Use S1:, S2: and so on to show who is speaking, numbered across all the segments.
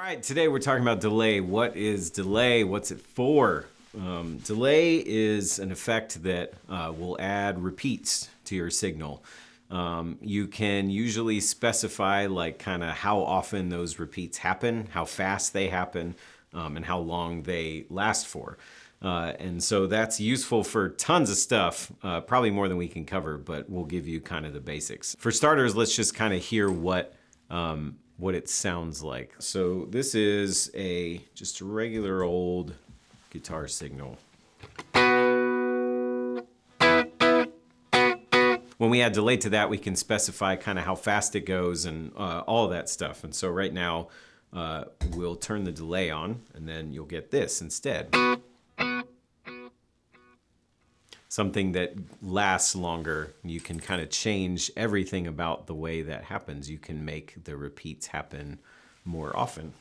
S1: right, today we're talking about delay. What is delay? What's it for? Delay is an effect that will add repeats to your signal. You can usually specify like kind of how often those repeats happen, how fast they happen, and how long they last for. And so that's useful for tons of stuff, probably more than we can cover, but we'll give you kind of the basics. For starters, let's just kind of hear what it sounds like. So this is just a regular old guitar signal. When we add delay to that, we can specify kind of how fast it goes and all of that stuff. And so right now, we'll turn the delay on, and then you'll get this instead. Something that lasts longer. You can kind of change everything about the way that happens. You can make the repeats happen more often,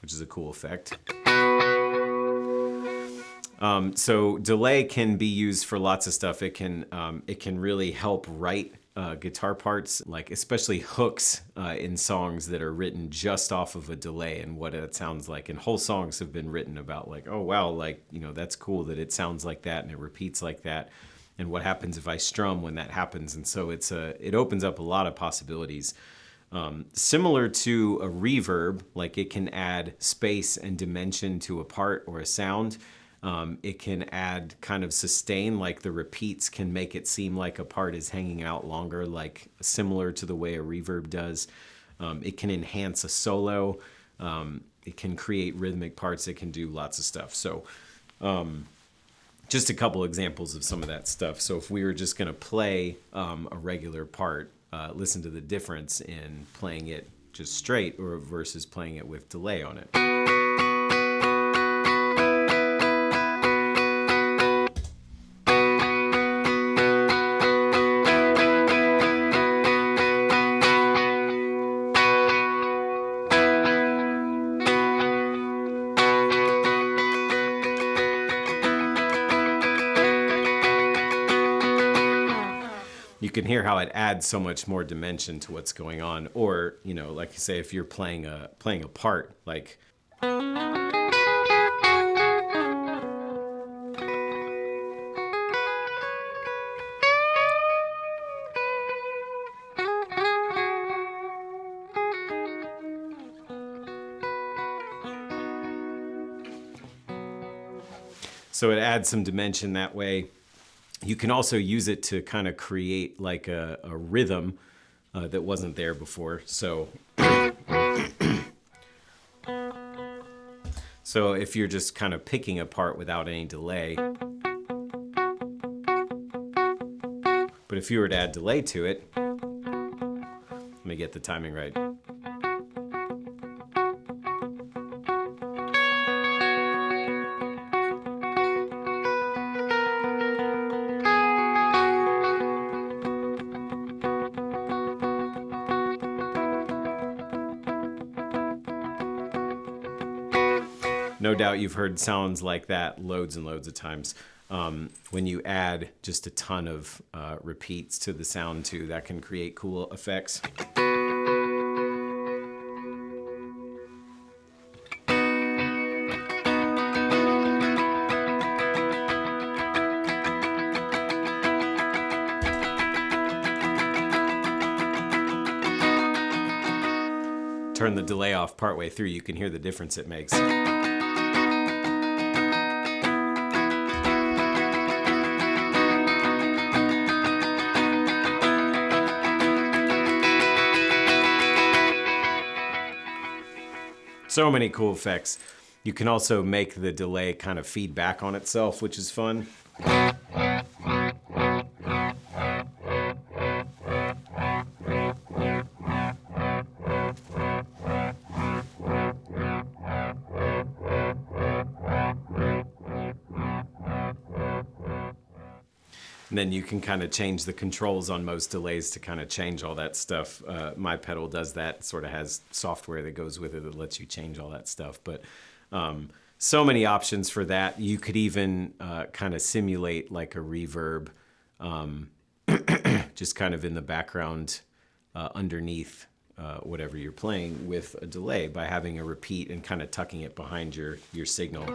S1: which is a cool effect. So delay can be used for lots of stuff. It can really help write guitar parts, like especially hooks in songs that are written just off of a delay and what it sounds like. And whole songs have been written about like, oh wow, like, you know, that's cool that it sounds like that and it repeats like that. And what happens if I strum when that happens? And so it opens up a lot of possibilities. Similar to a reverb, like it can add space and dimension to a part or a sound. It can add kind of sustain, like the repeats can make it seem like a part is hanging out longer, like similar to the way a reverb does. It can enhance a solo. It can create rhythmic parts. It can do lots of stuff. So just a couple examples of some of that stuff. So if we were just going to play a regular part, listen to the difference in playing it just straight or versus playing it with delay on it. You can hear how it adds so much more dimension to what's going on. Or, you know, like you say, if you're playing a part, like so it adds some dimension that way. You can also use it to kind of create like a rhythm that wasn't there before. So, so if you're just kind of picking a part without any delay, but if you were to add delay to it, let me get the timing right. No doubt you've heard sounds like that loads and loads of times. When you add just a ton of repeats to the sound too, that can create cool effects. Turn the delay off partway through, you can hear the difference it makes. So many cool effects. You can also make the delay kind of feed back on itself, which is fun. And then you can kind of change the controls on most delays to kind of change all that stuff. My pedal does that, sort of has software that goes with it that lets you change all that stuff. But so many options for that. You could even kind of simulate like a reverb, just kind of in the background underneath whatever you're playing with a delay by having a repeat and kind of tucking it behind your signal.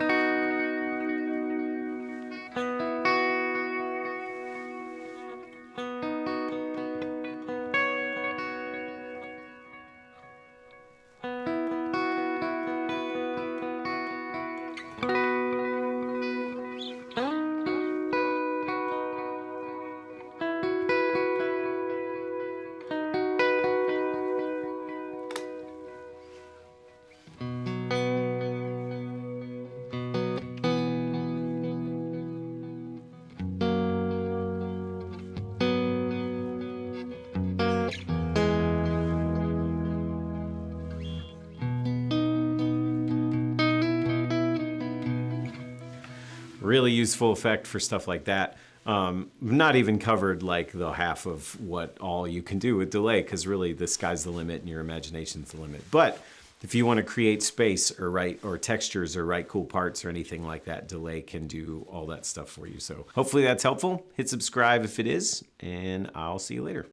S1: Really useful effect for stuff like that. Not even covered like the half of what all you can do with delay, because really the sky's the limit and your imagination's the limit. But if you want to create space or write or textures or write cool parts or anything like that, delay can do all that stuff for you. So hopefully that's helpful. Hit subscribe if it is, and I'll see you later.